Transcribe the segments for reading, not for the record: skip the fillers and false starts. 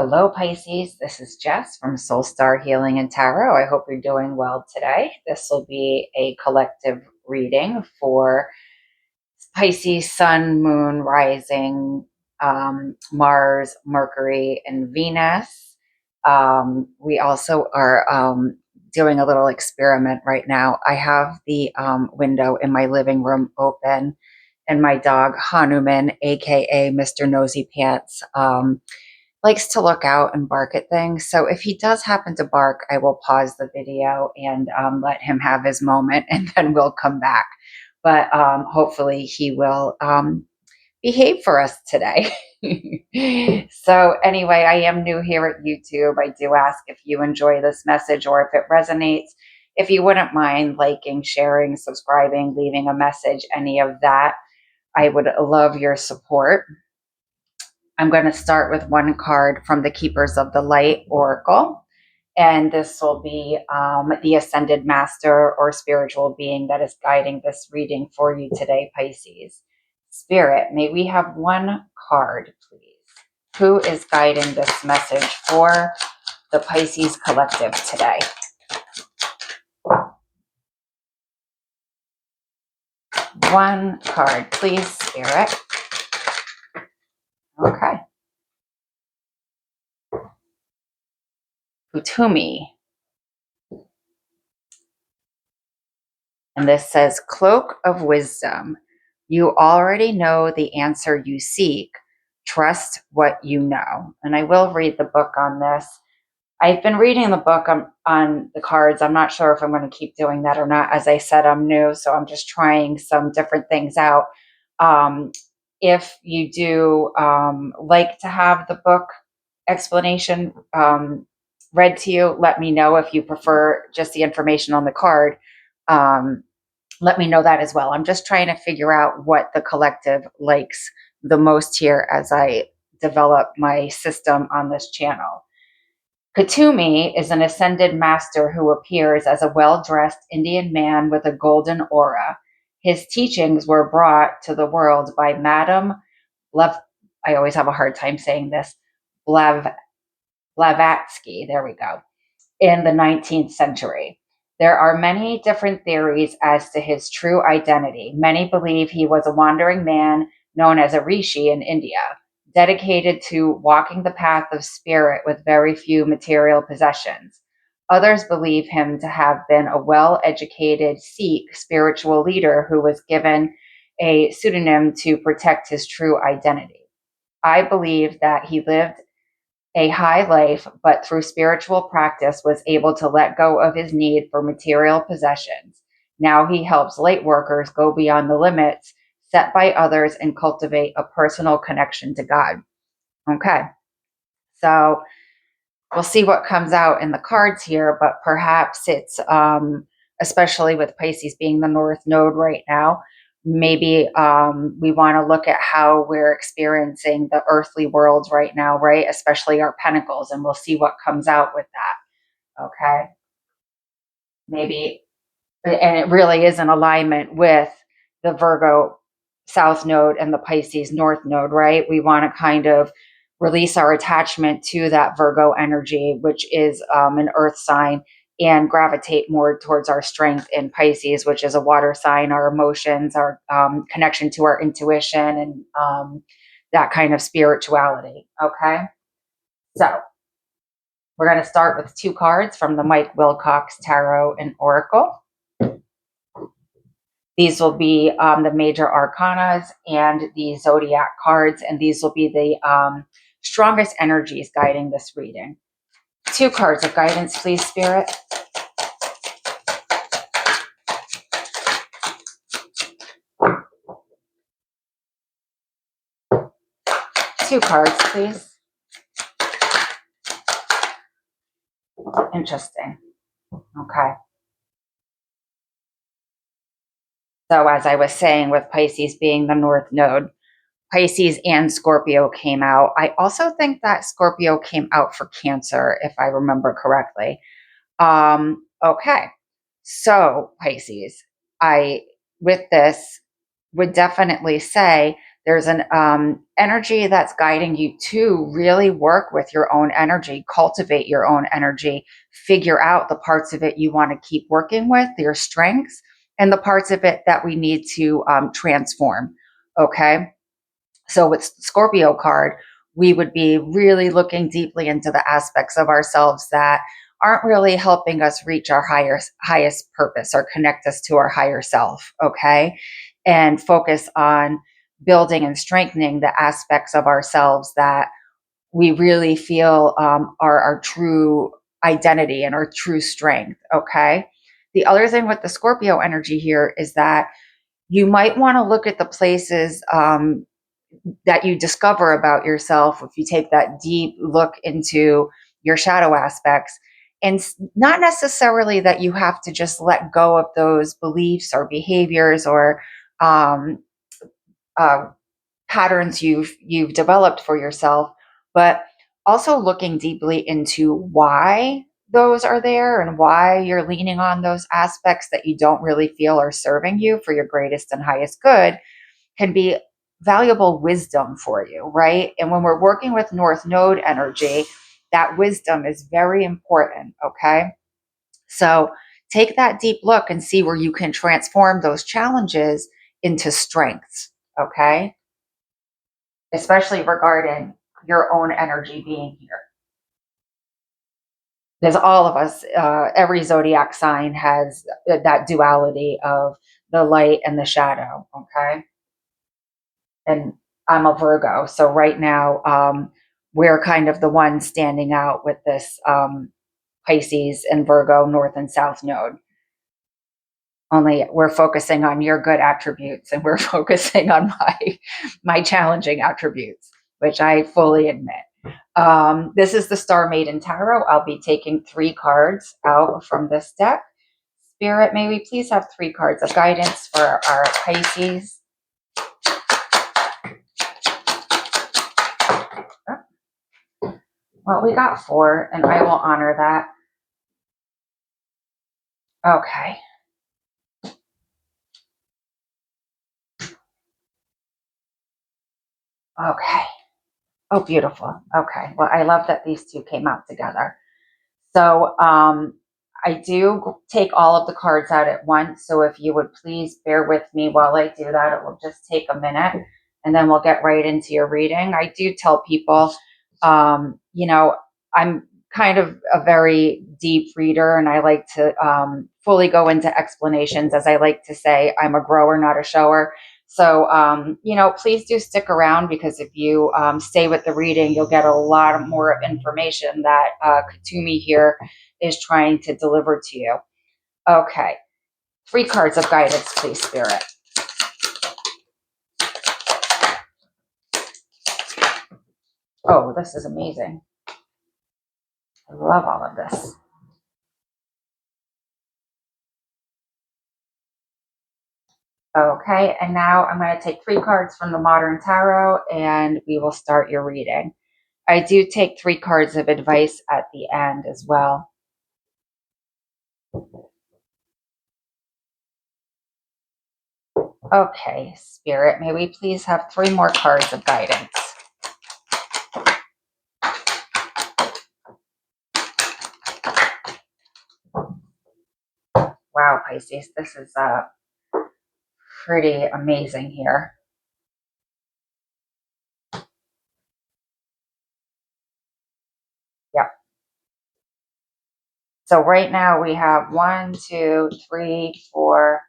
Hello, Pisces. This is Jess from Soul Star Healing and Tarot. I hope you're doing well today. This will be a collective reading for Pisces, Sun, Moon, Rising, Mars, Mercury, and Venus. We also are doing a little experiment right now. I have the window in my living room open, and my dog Hanuman, aka Mr. Nosy Pants, likes to look out and bark at things. So if he does happen to bark, I will pause the video and let him have his moment, and then we'll come back. But hopefully he will behave for us today. So anyway, I am new here at YouTube. I do ask if you enjoy this message or if it resonates. If you wouldn't mind liking, sharing, subscribing, leaving a message, any of that, I would love your support. I'm going to start with one card from the Keepers of the Light Oracle. And this will be the Ascended Master or spiritual being that is guiding this reading for you today, Pisces. Spirit, may we have one card, please? Who is guiding this message for the Pisces collective today? One card, please, Spirit. Okay. Utumi. And this says, Cloak of Wisdom. You already know the answer you seek. Trust what you know. And I will read the book on this. I've been reading the book on the cards. I'm not sure if I'm going to keep doing that or not. As I said, I'm new, so I'm just trying some different things out. If you do like to have the book explanation read to you, let me know. If you prefer just the information on the card, let me know that as well. I'm just trying to figure out what the collective likes the most here as I develop my system on this channel. Katumi is an ascended master who appears as a well-dressed Indian man with a golden aura. His teachings were brought to the world by Madame I always have a hard time saying this, Blavatsky, there we go, in the 19th century. There are many different theories as to his true identity. Many believe he was a wandering man known as a rishi in India, dedicated to walking the path of spirit with very few material possessions. Others believe him to have been a well-educated Sikh spiritual leader who was given a pseudonym to protect his true identity. I believe that he lived a high life, but through spiritual practice was able to let go of his need for material possessions. Now he helps light workers go beyond the limits set by others and cultivate a personal connection to God. Okay, so we'll see what comes out in the cards here, but perhaps it's, especially with Pisces being the North Node right now, maybe we want to look at how we're experiencing the earthly worlds right now, right? Especially our pentacles, and we'll see what comes out with that. Okay. Maybe, and it really is in alignment with the Virgo South Node and the Pisces North Node, right? We want to kind of release our attachment to that Virgo energy, which is an earth sign, and gravitate more towards our strength in Pisces, which is a water sign, our emotions, our connection to our intuition, and that kind of spirituality. Okay. So we're going to start with two cards from the Mike Wilcox Tarot and Oracle. These will be the major arcanas and the zodiac cards, and these will be the strongest energies guiding this reading. Two cards of guidance, please, Spirit. Two cards, please. Interesting. Okay. So as I was saying, with Pisces being the North Node, Pisces and Scorpio came out. I also think that Scorpio came out for Cancer, if I remember correctly. Okay. So Pisces, I, with this, would definitely say There's an energy that's guiding you to really work with your own energy, cultivate your own energy, figure out the parts of it you want to keep working with, your strengths, and the parts of it that we need to transform. Okay. So with Scorpio card, we would be really looking deeply into the aspects of ourselves that aren't really helping us reach our highest purpose or connect us to our higher self. Okay. And focus on building and strengthening the aspects of ourselves that we really feel are our true identity and our true strength. Okay. The other thing with the Scorpio energy here is that you might want to look at the places that you discover about yourself if you take that deep look into your shadow aspects. And not necessarily that you have to just let go of those beliefs or behaviors or um, uh, patterns you've developed for yourself, but also looking deeply into why those are there and why you're leaning on those aspects that you don't really feel are serving you for your greatest and highest good can be valuable wisdom for you, right? And when we're working with North Node energy, that wisdom is very important, okay? So take that deep look and see where you can transform those challenges into strengths, okay? Especially regarding your own energy being here. Because all of us, every zodiac sign has that duality of the light and the shadow, okay? And I'm a Virgo. So right now, we're kind of the ones standing out with this Pisces and Virgo North and South node. Only we're focusing on your good attributes and we're focusing on my challenging attributes, which I fully admit. This is the Star Maiden Tarot. I'll be taking 3 cards out from this deck. Spirit, may we please have 3 cards of guidance for our Pisces. Well, we got 4, and I will honor that. Okay. Okay. Oh, beautiful. Okay. Well, I love that these 2 came out together. So I do take all of the cards out at once. So if you would please bear with me while I do that, it will just take a minute and then we'll get right into your reading. I do tell people, I'm kind of a very deep reader and I like to fully go into explanations. As I like to say, I'm a grower, not a shower. So, please do stick around because if you stay with the reading, you'll get a lot more information that Katumi here is trying to deliver to you. Okay. 3 cards of guidance, please, Spirit. Oh, this is amazing. I love all of this. Okay, and now I'm going to take 3 cards from the Modern Tarot and we will start your reading. I do take 3 cards of advice at the end as well. Okay, Spirit, may we please have 3 more cards of guidance? Wow, Pisces, this is pretty amazing here. Yep. So right now we have 1, 2, 3, 4,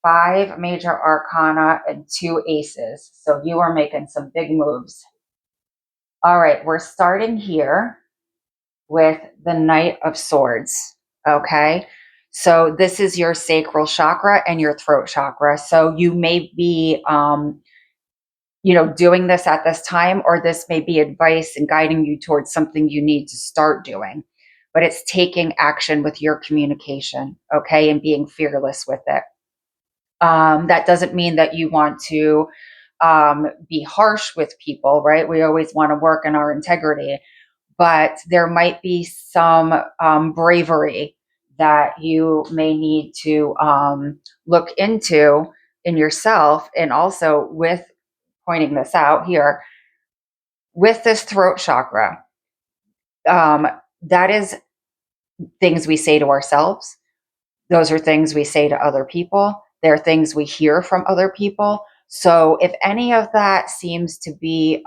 5 major arcana and 2 aces. So you are making some big moves. All right, we're starting here with the Knight of Swords. Okay. So this is your sacral chakra and your throat chakra. So you may be, doing this at this time, or this may be advice and guiding you towards something you need to start doing. But it's taking action with your communication, okay, and being fearless with it. That doesn't mean that you want to be harsh with people, right? We always want to work in our integrity, but there might be some bravery that you may need to look into in yourself and also with pointing this out here with this throat chakra. That is things we say to ourselves. Those are things we say to other people. They're things we hear from other people. So if any of that seems to be,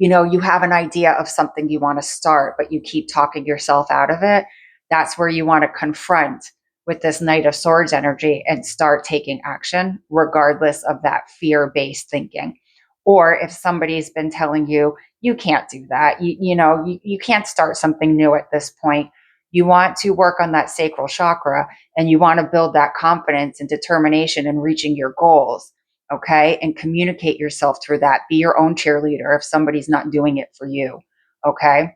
you have an idea of something you want to start, but you keep talking yourself out of it, that's where you want to confront with this Knight of Swords energy and start taking action, regardless of that fear-based thinking. Or if somebody's been telling you, you can't do that, you can't start something new at this point. You want to work on that sacral chakra and you want to build that confidence and determination in reaching your goals. Okay. And communicate yourself through that. Be your own cheerleader if somebody's not doing it for you. Okay.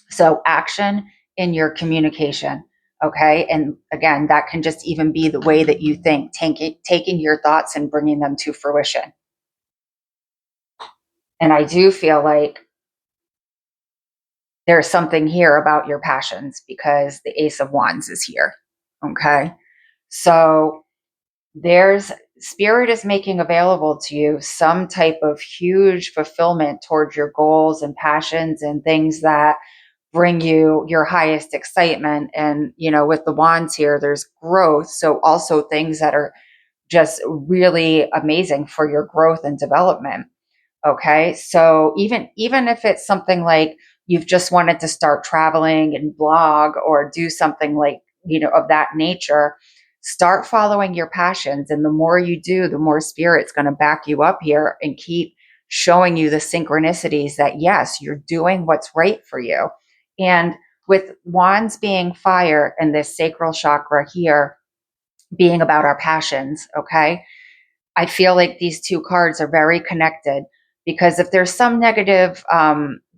So action in your communication. Okay. And again, that can just even be the way that you think, taking your thoughts and bringing them to fruition. And I do feel like there's something here about your passions because the Ace of Wands is here. Okay. So there's spirit is making available to you some type of huge fulfillment towards your goals and passions and things that bring you your highest excitement. And, with the wands here, there's growth. So also things that are just really amazing for your growth and development. Okay. So even if it's something like you've just wanted to start traveling and blog or do something like, of that nature, start following your passions. And the more you do, the more spirit's going to back you up here and keep showing you the synchronicities that yes, you're doing what's right for you. And with wands being fire and this sacral chakra here being about our passions, okay, I feel like these two cards are very connected because if there's some negative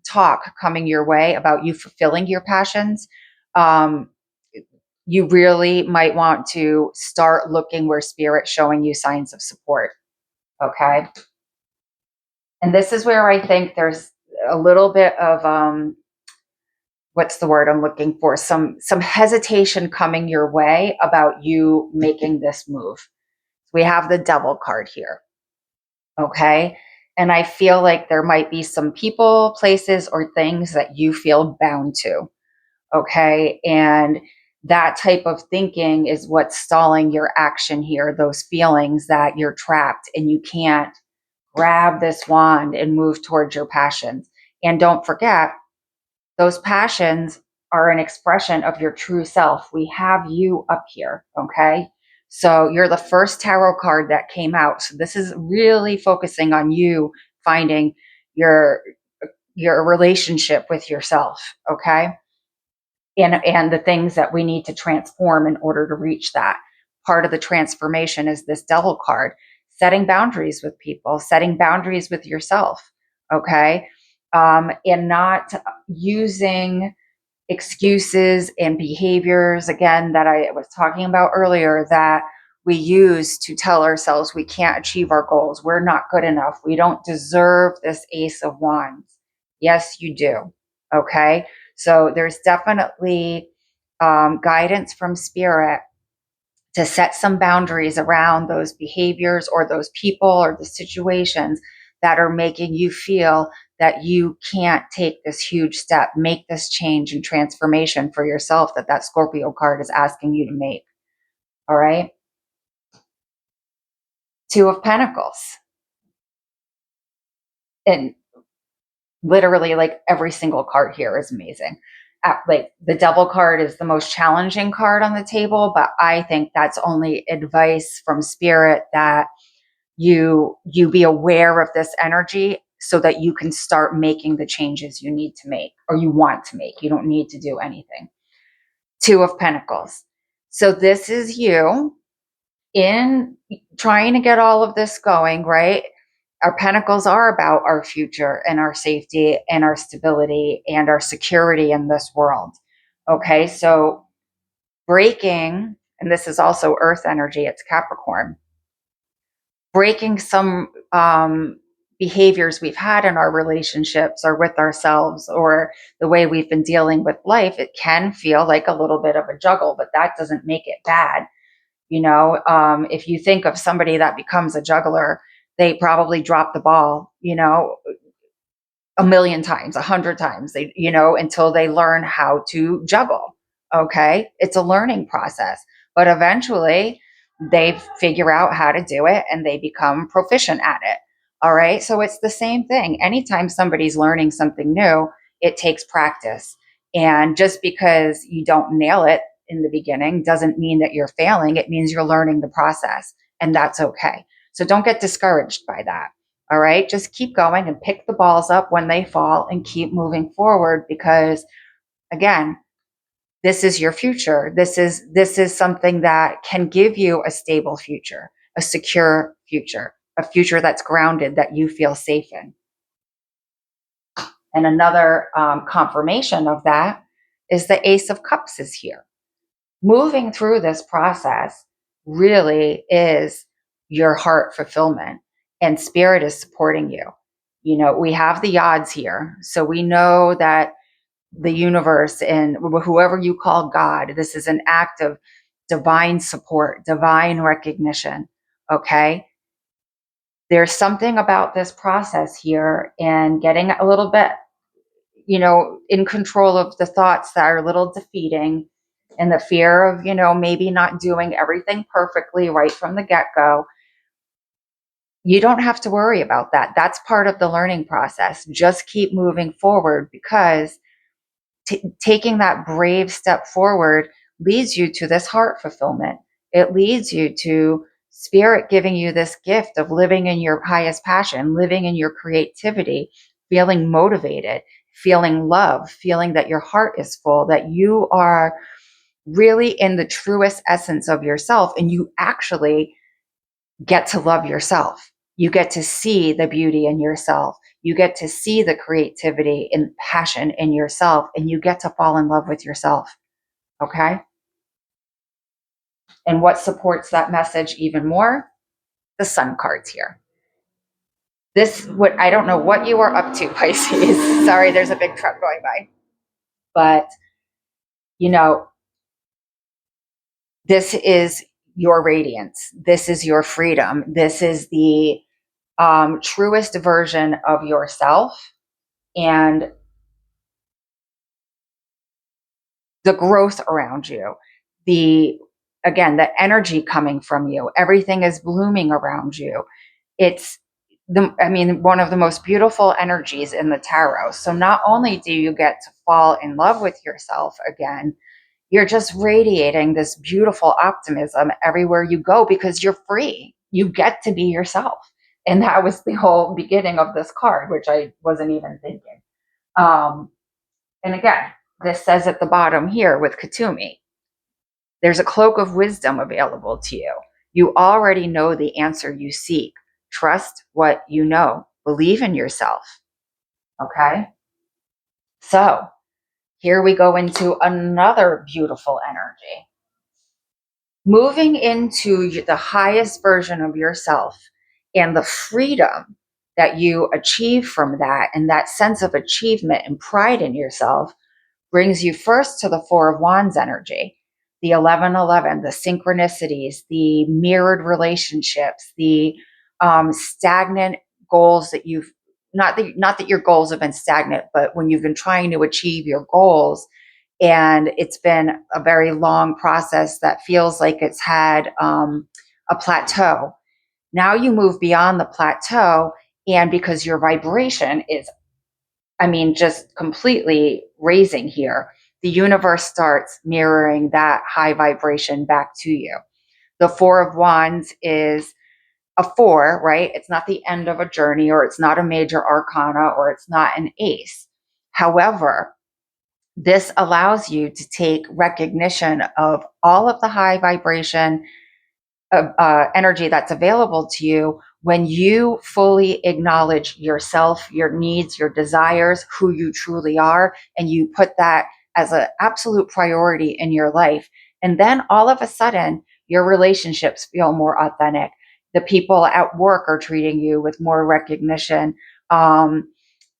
talk coming your way about you fulfilling your passions, um, you really might want to start looking where spirit's showing you signs of support. Okay. And this is where I think there's a little bit of what's the word I'm looking for? Some hesitation coming your way about you making this move. We have the Devil card here. Okay. And I feel like there might be some people, places, or things that you feel bound to. Okay. And that type of thinking is what's stalling your action here, those feelings that you're trapped and you can't grab this wand and move towards your passions. And don't forget, those passions are an expression of your true self. We have you up here. Okay. So you're the first tarot card that came out. So this is really focusing on you finding your relationship with yourself. Okay. And the things that we need to transform in order to reach that. Part of the transformation is this Devil card, setting boundaries with people, setting boundaries with yourself. Okay. And not using excuses and behaviors, again, that I was talking about earlier, that we use to tell ourselves we can't achieve our goals. We're not good enough. We don't deserve this Ace of Wands. Yes, you do. Okay. So there's definitely guidance from spirit to set some boundaries around those behaviors or those people or the situations that are making you feel that you can't take this huge step, make this change and transformation for yourself that Scorpio card is asking you to make. All right. Two of Pentacles. And literally, like, every single card here is amazing. Like, the Devil card is the most challenging card on the table, but I think that's only advice from spirit that you be aware of this energy so that you can start making the changes you need to make or you want to make. You don't need to do anything. Two of Pentacles. So this is you in trying to get all of this going, right? Our pentacles are about our future and our safety and our stability and our security in this world. Okay, so breaking, and this is also earth energy, it's Capricorn, breaking some behaviors we've had in our relationships or with ourselves or the way we've been dealing with life, it can feel like a little bit of a juggle, but that doesn't make it bad. If you think of somebody that becomes a juggler, They probably dropped the ball, a million times, 100 times, until they learn how to juggle. Okay. It's a learning process, but eventually they figure out how to do it and they become proficient at it. All right. So it's the same thing. Anytime somebody's learning something new, it takes practice. And just because you don't nail it in the beginning doesn't mean that you're failing. It means you're learning the process, and that's okay. So don't get discouraged by that. All right. Just keep going and pick the balls up when they fall and keep moving forward, because again, this is your future. This is something that can give you a stable future, a secure future, a future that's grounded, that you feel safe in. And another confirmation of that is the Ace of Cups is here. Moving through this process really is your heart fulfillment, and spirit is supporting you. We have the odds here. So we know that the universe and whoever you call God, this is an act of divine support, divine recognition. Okay. There's something about this process here, and getting a little bit, in control of the thoughts that are a little defeating, and the fear of, maybe not doing everything perfectly right from the get go. You don't have to worry about that. That's part of the learning process. Just keep moving forward, because taking that brave step forward leads you to this heart fulfillment. It leads you to spirit giving you this gift of living in your highest passion, living in your creativity, feeling motivated, feeling love, feeling that your heart is full, that you are really in the truest essence of yourself, and you actually get to love yourself. You get to see the beauty in yourself. You get to see the creativity and passion in yourself, and you get to fall in love with yourself. Okay. And what supports that message even more? The sun cards here. I don't know what you are up to, Pisces. Sorry, there's a big truck going by. But, you know, this is your radiance. This is your freedom. This is the truest version of yourself. And the growth around you, the energy coming from you, everything is blooming around you. It's one of the most beautiful energies in the tarot. So not only do you get to fall in love with yourself again, you're just radiating this beautiful optimism everywhere you go, because you're free. You get to be yourself. And that was the whole beginning of this card, which I wasn't even thinking. And again, this says at the bottom here with Katumi, there's a cloak of wisdom available to you. You already know the answer you seek. Trust what you know. Believe in yourself. Okay? So here we go into another beautiful energy. Moving into the highest version of yourself, and the freedom that you achieve from that, and that sense of achievement and pride in yourself, brings you first to the Four of Wands energy, the 1111, the synchronicities, the mirrored relationships, the stagnant goals that you've not that your goals have been stagnant, but when you've been trying to achieve your goals and it's been a very long process that feels like it's had a plateau. Now you move beyond the plateau, and because your vibration is just completely raising here, the universe starts mirroring that high vibration back to you. The Four of Wands is a four, right? It's not the end of a journey, or it's not a major arcana, or it's not an ace. However, this allows you to take recognition of all of the high vibration energy that's available to you when you fully acknowledge yourself, your needs, your desires, who you truly are, and you put that as an absolute priority in your life. And then all of a sudden, your relationships feel more authentic. The people at work are treating you with more recognition.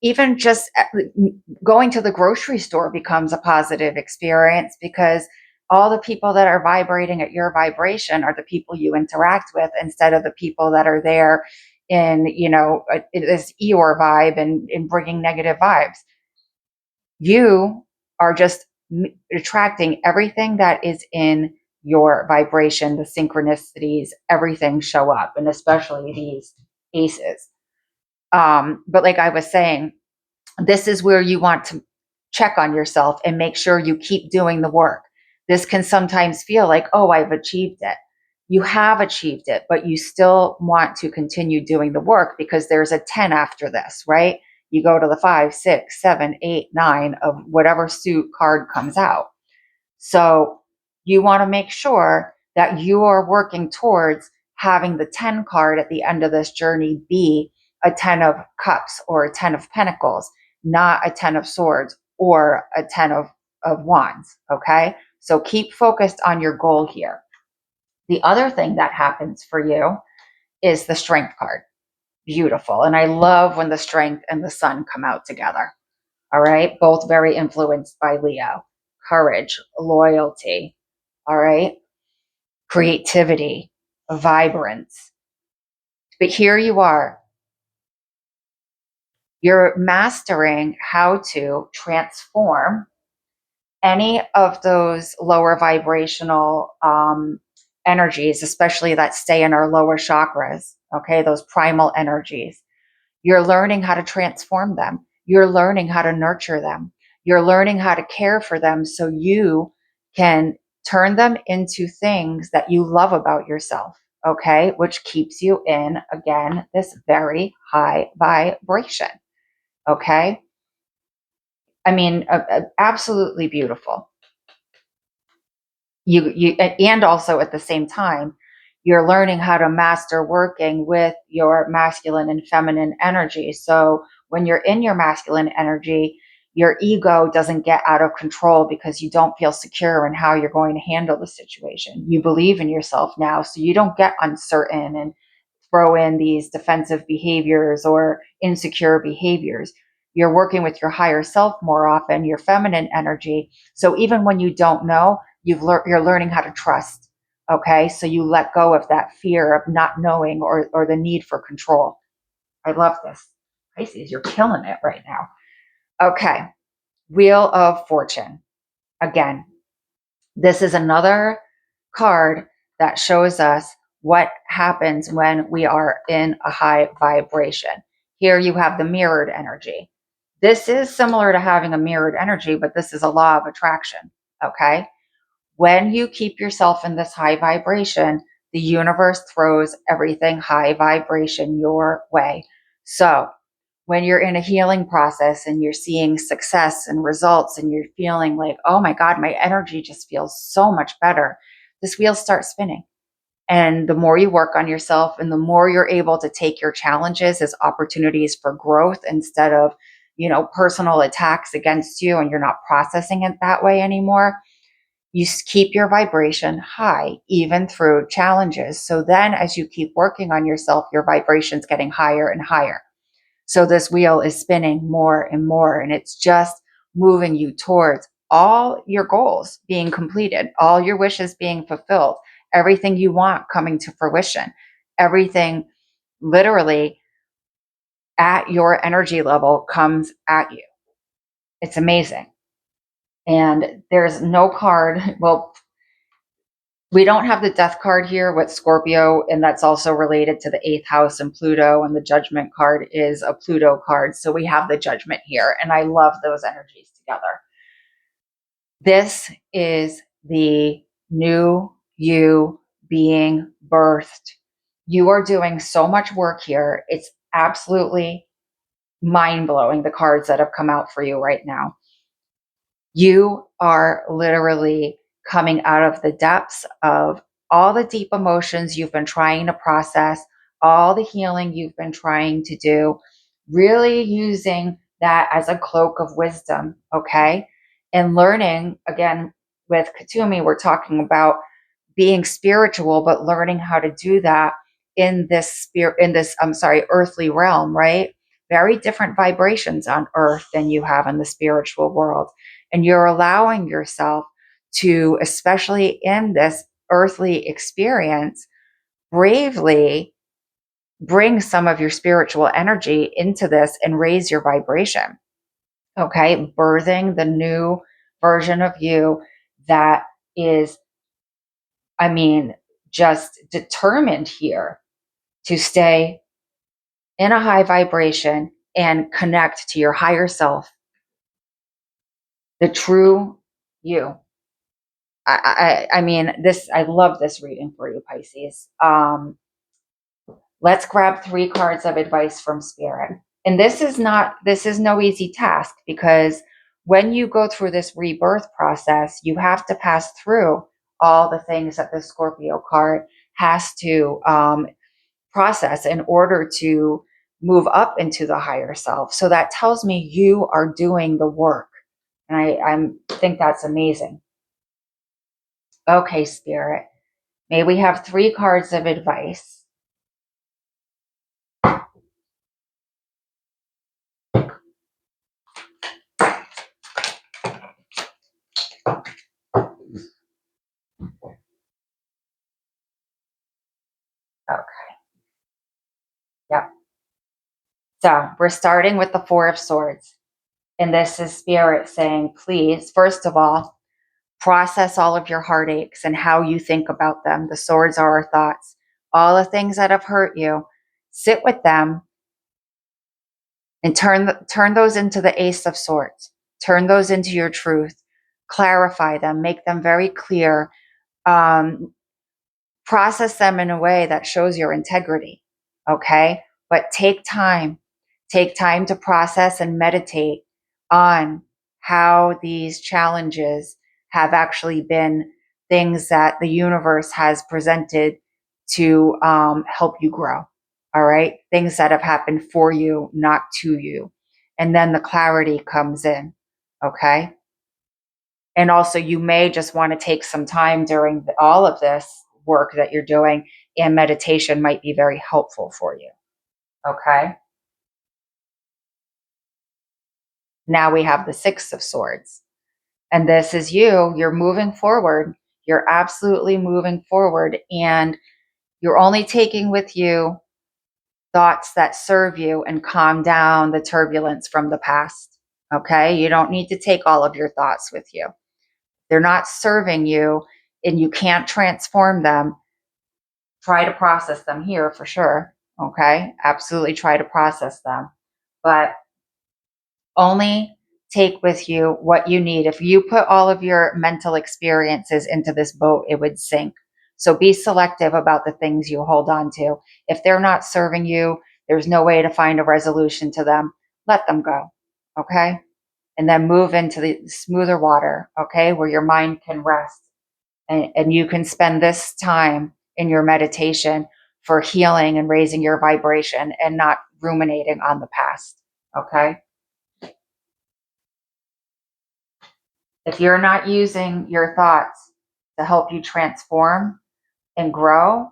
Even just going to the grocery store becomes a positive experience, because all the people that are vibrating at your vibration are the people you interact with, instead of the people that are there in, this Eeyore vibe and in bringing negative vibes. You are just attracting everything that is in your vibration, the synchronicities, everything show up, and especially these aces. But like I was saying, this is where you want to check on yourself and make sure you keep doing the work. This can sometimes feel like, oh, I've achieved it. You have achieved it, but you still want to continue doing the work because there's a 10 after this, right? You go to the 5, 6, 7, 8, 9 of whatever suit card comes out. So you want to make sure that you are working towards having the 10 card at the end of this journey be a 10 of cups or a 10 of pentacles, not a 10 of swords or a 10 of wands. Okay. So keep focused on your goal here. The other thing that happens for you is the strength card. Beautiful. And I love when the strength and the sun come out together. All right. Both very influenced by Leo. Courage, loyalty. All right. Creativity, vibrance. But here you are. You're mastering how to transform any of those lower vibrational energies, especially that stay in our lower chakras. Okay. Those primal energies. You're learning how to transform them. You're learning how to nurture them. You're learning how to care for them so you can turn them into things that you love about yourself, okay? Which keeps you in, again, this very high vibration, okay? I mean, absolutely beautiful. And also at the same time, you're learning how to master working with your masculine and feminine energy. So when you're in your masculine energy, your ego doesn't get out of control because you don't feel secure in how you're going to handle the situation. You believe in yourself now, so you don't get uncertain and throw in these defensive behaviors or insecure behaviors. You're working with your higher self more often, your feminine energy. So even when you don't know, you're learning how to trust. Okay. So you let go of that fear of not knowing or the need for control. I love this. Pisces, you're killing it right now. Okay. Wheel of Fortune. Again, this is another card that shows us what happens when we are in a high vibration. Here you have the mirrored energy. This is similar to having a mirrored energy, but this is a law of attraction. Okay. When you keep yourself in this high vibration, the universe throws everything high vibration your way. So when you're in a healing process and you're seeing success and results and you're feeling like, oh my God, my energy just feels so much better, this wheel starts spinning. And the more you work on yourself and the more you're able to take your challenges as opportunities for growth instead of, personal attacks against you, and you're not processing it that way anymore, you keep your vibration high, even through challenges. So then as you keep working on yourself, your vibration's getting higher and higher. So this wheel is spinning more and more, and it's just moving you towards all your goals being completed, all your wishes being fulfilled, everything you want coming to fruition, everything literally at your energy level comes at you. It's amazing. And there's no card. Well, we don't have the death card here with Scorpio, and that's also related to the 8th house and Pluto, and the judgment card is a Pluto card. So we have the judgment here, and I love those energies together. This is the new you being birthed. You are doing so much work here. It's absolutely mind-blowing, the cards that have come out for you right now. You are literally coming out of the depths of all the deep emotions you've been trying to process, all the healing you've been trying to do, really using that as a cloak of wisdom, okay? And learning, again, with Katumi, we're talking about being spiritual, but learning how to do that in this earthly realm, right? Very different vibrations on earth than you have in the spiritual world. And you're allowing yourself to, especially in this earthly experience, bravely bring some of your spiritual energy into this and raise your vibration. Okay, birthing the new version of you that is, I mean, just determined here to stay in a high vibration and connect to your higher self, the true you. I mean, this, I love this reading for you, Pisces. Let's grab 3 cards of advice from Spirit. And this is no easy task, because when you go through this rebirth process, you have to pass through all the things that the Scorpio card has to process in order to move up into the higher self. So that tells me you are doing the work. And I think that's amazing. Okay, Spirit. May we have 3 cards of advice. Okay. Yep. So we're starting with the 4 of Swords. And this is Spirit saying, please, first of all, process all of your heartaches and how you think about them. The swords are our thoughts. All the things that have hurt you, sit with them and turn those into the Ace of Swords. Turn those into your truth. Clarify them. Make them very clear. Process them in a way that shows your integrity. Okay? But take time. Take time to process and meditate on how these challenges have actually been things that the universe has presented to help you grow. All right? Things that have happened for you, not to you. And then the clarity comes in. Okay? And also, you may just want to take some time during all of this work that you're doing, and meditation might be very helpful for you. Okay? Now we have the 6 of Swords. And this is you. You're moving forward. You're absolutely moving forward. And you're only taking with you thoughts that serve you and calm down the turbulence from the past. Okay? You don't need to take all of your thoughts with you. They're not serving you and you can't transform them. Try to process them here for sure. Okay? Absolutely try to process them. But only take with you what you need. If you put all of your mental experiences into this boat, it would sink. So be selective about the things you hold on to. If they're not serving you, there's no way to find a resolution to them, let them go. Okay? And then move into the smoother water, okay, where your mind can rest. And you can spend this time in your meditation for healing and raising your vibration and not ruminating on the past. Okay? If you're not using your thoughts to help you transform and grow,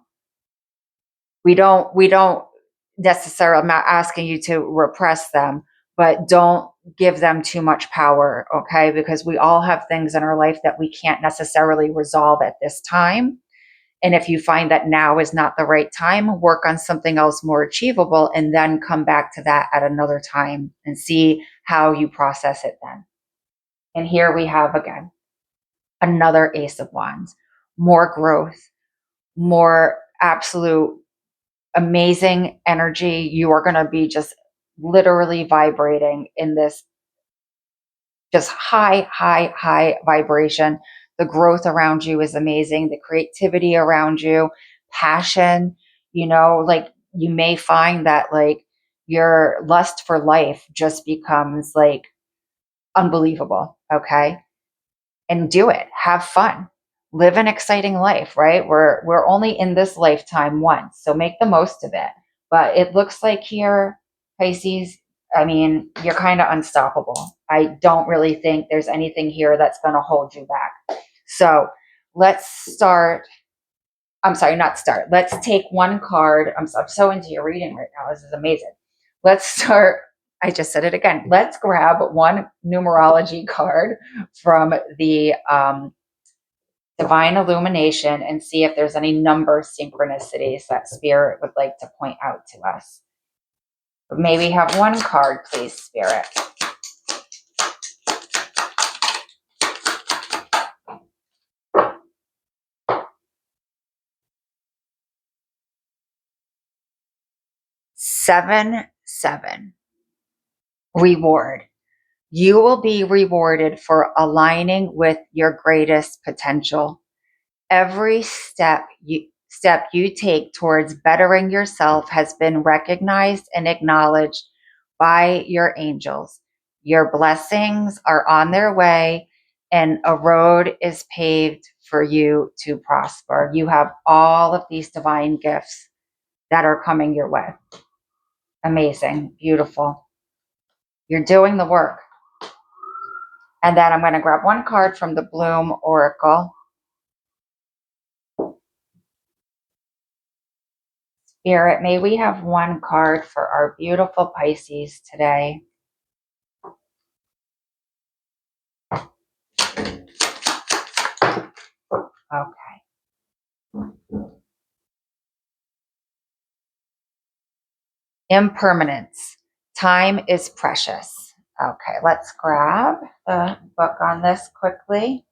we don't necessarily, I'm not asking you to repress them, but don't give them too much power, okay? Because we all have things in our life that we can't necessarily resolve at this time. And if you find that now is not the right time, work on something else more achievable and then come back to that at another time and see how you process it then. And here we have again another Ace of Wands, more growth, more absolute amazing energy. You are going to be just literally vibrating in this just high vibration. The growth around you is amazing. The creativity around you, passion, like you may find that like your lust for life just becomes like unbelievable. Okay. And do it. Have fun. Live an exciting life, right? We're only in this lifetime once, so make the most of it. But it looks like here, Pisces, I mean, you're kind of unstoppable. I don't really think there's anything here that's going to hold you back. So let's start. I'm sorry, not start. Let's take one card. I'm so into your reading right now. This is amazing. Let's start. I just said it again. Let's grab one numerology card from the divine illumination and see if there's any number synchronicities that Spirit would like to point out to us. But may we have one card, please, Spirit? Seven. Reward. You will be rewarded for aligning with your greatest potential. Every step you take towards bettering yourself has been recognized and acknowledged by your angels. Your blessings are on their way, and a road is paved for you to prosper. You have all of these divine gifts that are coming your way. Amazing, beautiful. You're doing the work. And then I'm going to grab one card from the Bloom Oracle. Spirit, may we have one card for our beautiful Pisces today. Okay. Impermanence. Time is precious. Okay, let's grab the book on this quickly.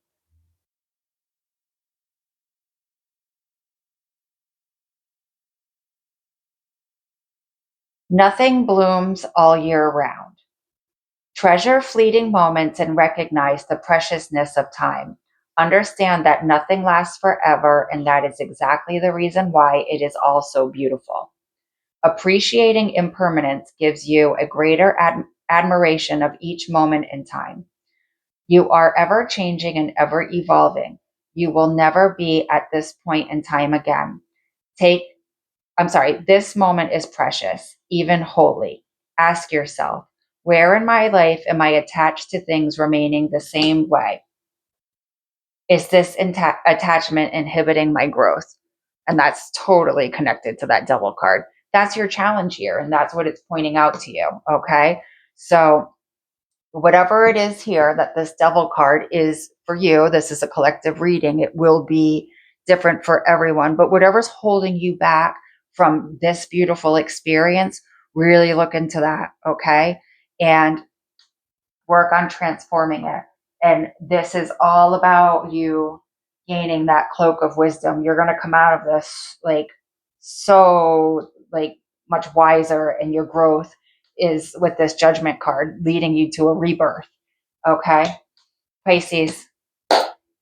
Nothing blooms all year round. Treasure fleeting moments and recognize the preciousness of time. Understand that nothing lasts forever, and that is exactly the reason why it is all so beautiful. Appreciating impermanence gives you a greater admiration of each moment in time. You are ever changing and ever evolving. You will never be at this point in time again. This moment is precious, even holy. Ask yourself, where in my life am I attached to things remaining the same way? Is this attachment inhibiting my growth? And that's totally connected to that Devil card. That's your challenge here, and that's what it's pointing out to you, okay? So whatever it is here that this Devil card is for you, this is a collective reading. It will be different for everyone, but whatever's holding you back from this beautiful experience, really look into that, okay? And work on transforming it. And this is all about you gaining that cloak of wisdom. You're going to come out of this so much wiser, and your growth is with this Judgment card leading you to a rebirth. Okay, Pisces,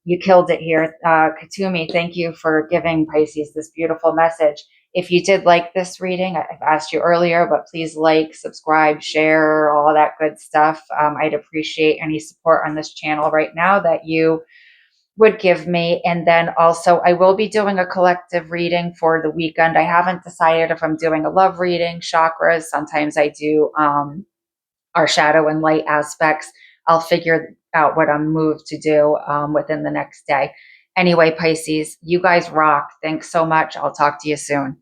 you killed it here. Katumi, thank you for giving Pisces this beautiful message. If you did like this reading, I've asked you earlier, but please like, subscribe, share, all of that good stuff. I'd appreciate any support on this channel right now that you would give me. And then also, I will be doing a collective reading for the weekend. I haven't decided if I'm doing a love reading, chakras. Sometimes I do our shadow and light aspects. I'll figure out what I'm moved to do within the next day. Anyway, Pisces, you guys rock. Thanks so much. I'll talk to you soon.